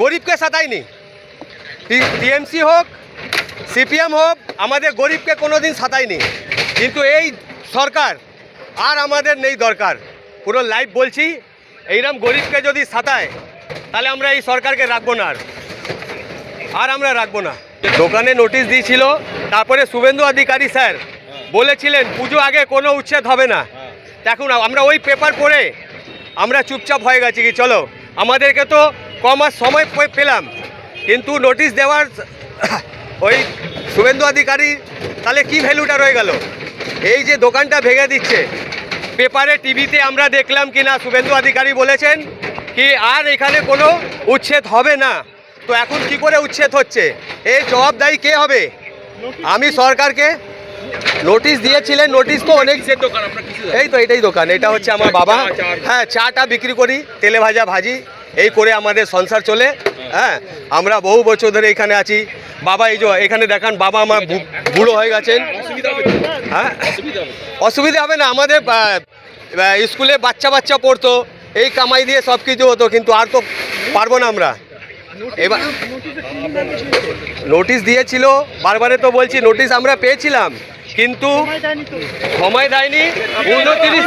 গরিবকে সাতায়নি। টিএমসি হোক, সিপিএম হোক, আমাদের গরিবকে কোনো দিন সাতায়নি। কিন্তু এই সরকার আর আমাদের নেই দরকার। পুরো লাইভ বলছি, এইরকম গরিবকে যদি সাতায় তাহলে আমরা এই সরকারকে রাখবো না, আর আমরা রাখবো না। দোকানে নোটিশ দিয়েছিল, তারপরে শুভেন্দু অধিকারী স্যার বলেছিলেন পুজো আগে কোনো উচ্ছেদ হবে না। দেখুন আমরা ওই পেপার পড়ে আমরা চুপচাপ হয়ে গেছি কি চলো, আমাদেরকে তো কমাস সময় পেলাম, কিন্তু নোটিশ দেওয়ার ওই শুভেন্দু অধিকারী তাহলে কি ভ্যালুটা রয়ে গেল? এই যে দোকানটা ভেঙে দিচ্ছে, পেপারে টিভিতে আমরা দেখলাম কি না শুভেন্দু অধিকারী বলেছেন কি আর এখানে কোনো উচ্ছেদ হবে না। তো এখন কি করে উচ্ছেদ হচ্ছে, এই জবাবদায়ী কে হবে? আমি সরকারকে নোটিশ দিয়েছিলেন, নোটিশ তো অনেক, এই তো এটাই দোকান, এটা হচ্ছে আমার বাবা। হ্যাঁ, চাটা বিক্রি করি, তেলে ভাজা ভাজি, এই করে আমাদের সংসার চলে। হ্যাঁ, আমরা বহু বছর ধরে এখানে আছি। বাবা এই যে এখানে দেখান, বাবা আমার বুড়ো হয়ে গেছেন। হ্যাঁ, অসুবিধা হবে না, আমাদের স্কুলে বাচ্চা পড়তো, এই কামাই দিয়ে সব কিছু হতো, কিন্তু আর তো পারবো না আমরা। এবার নোটিশ দিয়েছিল, বারবারে তো বলছি নোটিশ আমরা পেয়েছিলাম, কিন্তু সময় দেয়নি। 29